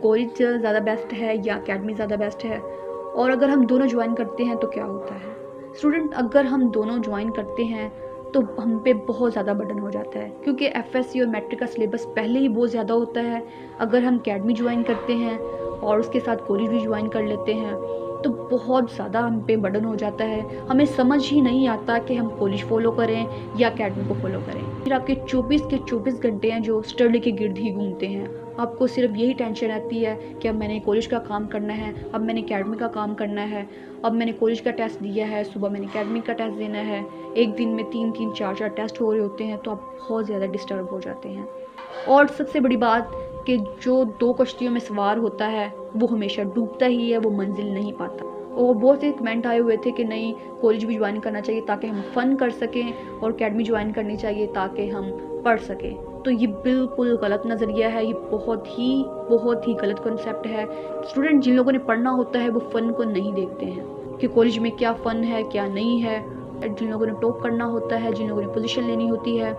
College ज़्यादा best है या अकेडमी ज़्यादा बेस्ट है, और अगर हम दोनों ज्वाइन करते हैं तो क्या होता है। स्टूडेंट, अगर हम दोनों ज्वाइन करते हैं तो हम पे बहुत ज़्यादा बर्डन हो जाता है, क्योंकि एफएससी और मैट्रिक का सिलेबस पहले ही बहुत ज़्यादा होता है। अगर हम अकेडमी ज्वाइन करते हैं और उसके साथ कॉलेज भी ज्वाइन कर लेते हैं तो बहुत ज़्यादा हम पे बर्डन हो जाता है। हमें समझ ही नहीं आता कि हम कॉलेज फॉलो करें या अकेडमी को फॉलो करें। फिर आपके 24 के 24 घंटे हैं जो स्टडी के गिर्द ही घूमते हैं। आपको सिर्फ यही टेंशन रहती है कि अब मैंने कॉलेज का काम करना है, अब मैंने अकेडमी का काम करना है, अब मैंने कॉलेज का टेस्ट दिया है, सुबह मैंने अकेडमी का टेस्ट देना है। एक दिन में 3-3 4-4 टेस्ट हो रहे होते हैं तो आप बहुत ज़्यादा डिस्टर्ब हो जाते हैं। और सबसे बड़ी बात कि जो 2 कश्तियों में सवार होता है वो हमेशा डूबता ही है, वो मंजिल नहीं पाता। और बहुत से कमेंट आए हुए थे कि नहीं, कॉलेज भी ज्वाइन करना चाहिए ताकि हम फ़न कर सकें और अकेडमी ज्वाइन करनी चाहिए ताकि हम पढ़ सकें। तो ये बिल्कुल गलत नज़रिया है, ये बहुत ही गलत कॉन्सेप्ट है। स्टूडेंट, जिन लोगों ने पढ़ना होता है वो फ़न को नहीं देखते हैं कि कॉलेज में क्या फ़न है क्या नहीं है। जिन लोगों ने टॉप करना होता है, जिन लोगों ने पोजीशन लेनी होती है,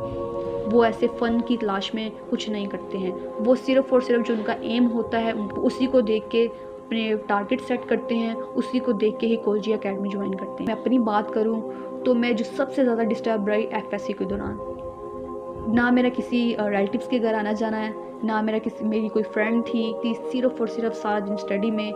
वो ऐसे फ़न की तलाश में कुछ नहीं करते हैं। वो सिर्फ़ और सिर्फ जो उनका एम होता है उसी को देख के अपने टारगेट सेट करते हैं, उसी को देख के ही कॉलेज या अकेडमी ज्वाइन करते हैं। मैं अपनी बात करूं तो मैं जो सबसे ज़्यादा डिस्टर्ब रही एफएससी के दौरान, ना मेरा किसी रिलेटिव्स के घर आना जाना है, ना मेरी कोई फ्रेंड थी सिर्फ़ और सिर्फ सारा दिन स्टडी में,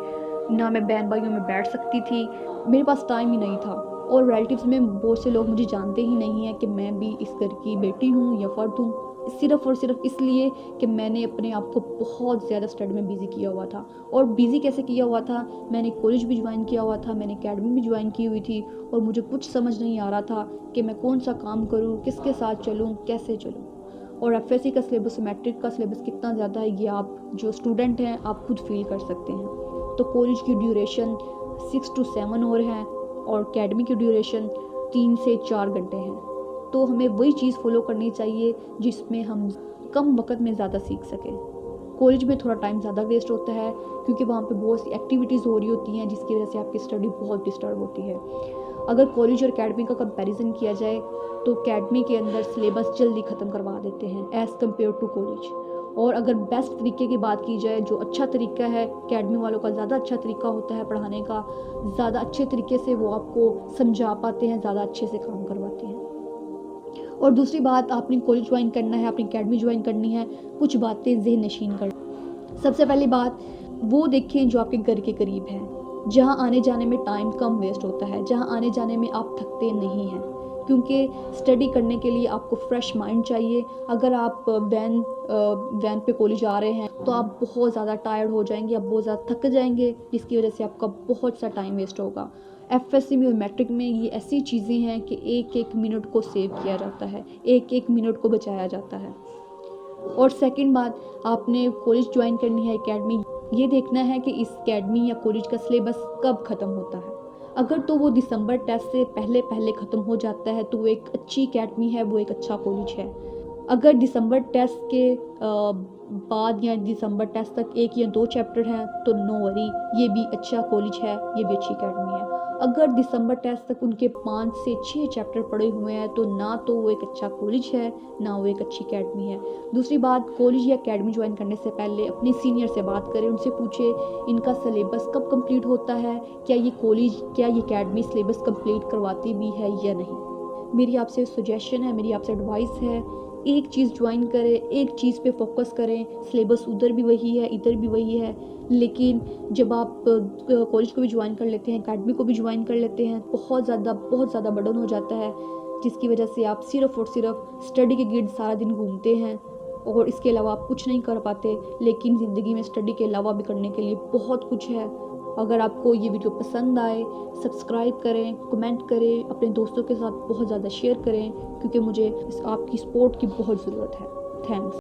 ना मैं बहन भाइयों में बैठ सकती थी। मेरे पास टाइम ही नहीं था। और रिलेटिव्स में बहुत से लोग मुझे जानते ही नहीं हैं कि मैं भी इस घर की बेटी हूँ या फ़र्द हूँ, सिर्फ़ और सिर्फ इसलिए कि मैंने अपने आप को बहुत ज़्यादा स्टडी में बिज़ी किया हुआ था। और बिज़ी कैसे किया हुआ था, मैंने कॉलेज भी ज्वाइन किया हुआ था, मैंने अकेडमी भी ज्वाइन की हुई थी, और मुझे कुछ समझ नहीं आ रहा था कि मैं कौन सा काम करूँ, किसके साथ चलूँ, कैसे चलूँ। और एफएससी का सिलेबस, मैट्रिक का सिलेबस कितना ज़्यादा है ये आप जो स्टूडेंट हैं आप खुद फील कर सकते हैं। तो कॉलेज की ड्यूरेशन 6 to 7 आवर है और अकेडमी की ड्यूरेशन 3 से 4 घंटे हैं। तो हमें वही चीज़ फॉलो करनी चाहिए जिसमें हम कम वक्त में ज़्यादा सीख सकें। कॉलेज में थोड़ा टाइम ज़्यादा वेस्ट होता है क्योंकि वहाँ पे बहुत सी एक्टिविटीज़ हो रही होती हैं जिसकी वजह से आपकी स्टडी बहुत डिस्टर्ब होती है। अगर कॉलेज और अकेडमी का कंपैरिजन किया जाए तो अकेडमी के अंदर सिलेबस जल्दी ख़त्म करवा देते हैं एज़ कम्पेयर टू कॉलेज। और अगर बेस्ट तरीके की बात की जाए, जो अच्छा तरीका है अकेडमी वालों का, ज़्यादा अच्छा तरीका होता है पढ़ाने का, ज़्यादा अच्छे तरीके से वो आपको समझा पाते हैं, ज़्यादा अच्छे से काम करवाते हैं। और दूसरी बात, आपने कॉलेज ज्वाइन करना है, आपने अकेडमी ज्वाइन करनी है, कुछ बातें ज़हन नशीन कर। सबसे पहली बात, वो देखें जो आपके घर के करीब है, जहाँ आने जाने में टाइम कम वेस्ट होता है, जहाँ आने जाने में आप थकते नहीं हैं, क्योंकि स्टडी करने के लिए आपको फ्रेश माइंड चाहिए। अगर आप वैन पे कॉलेज आ रहे हैं तो आप बहुत ज़्यादा टायर्ड हो जाएंगे, आप बहुत ज़्यादा थक जाएंगे, जिसकी वजह से आपका बहुत सा टाइम वेस्ट होगा। एफएससी में और मैट्रिक में ये ऐसी चीज़ें हैं कि एक एक मिनट को सेव किया जाता है, एक एक मिनट को बचाया जाता है। और सेकंड बात, आपने कॉलेज ज्वाइन करनी है, अकेडमी, ये देखना है कि इस अकेडमी या कॉलेज का सिलेबस कब ख़त्म होता है। अगर तो वो दिसंबर टेस्ट से पहले पहले ख़त्म हो जाता है तो वो एक अच्छी अकेडमी है, वो एक अच्छा कॉलेज है। अगर दिसंबर टेस्ट के बाद या दिसंबर टेस्ट तक 1 या 2 चैप्टर हैं तो नो वरी, ये भी अच्छा कॉलेज है, ये भी अच्छी अकेडमी है। अगर दिसंबर टेस्ट तक उनके 5 से 6 चैप्टर पड़े हुए हैं तो ना तो वो एक अच्छा कॉलेज है, ना वो एक अच्छी अकेडमी है। दूसरी बात, कॉलेज या अकेडमी ज्वाइन करने से पहले अपने सीनियर से बात करें, उनसे पूछे इनका सिलेबस कब कंप्लीट होता है, क्या ये अकेडमी सिलेबस कंप्लीट करवाती भी है या नहीं। मेरी आपसे सजेशन है, मेरी आपसे एडवाइस है, एक चीज़ ज्वाइन करें, एक चीज़ पे फोकस करें। सिलेबस उधर भी वही है, इधर भी वही है, लेकिन जब आप कॉलेज को भी ज्वाइन कर लेते हैं, अकेडमी को भी ज्वाइन कर लेते हैं, बहुत ज़्यादा बर्डन हो जाता है, जिसकी वजह से आप सिर्फ़ और सिर्फ स्टडी के गिर्द सारा दिन घूमते हैं और इसके अलावा आप कुछ नहीं कर पाते। लेकिन ज़िंदगी में स्टडी के अलावा भी करने के लिए बहुत कुछ है। अगर आपको ये वीडियो पसंद आए, सब्सक्राइब करें, कमेंट करें, अपने दोस्तों के साथ बहुत ज़्यादा शेयर करें, क्योंकि मुझे आपकी सपोर्ट की बहुत ज़रूरत है। थैंक्स।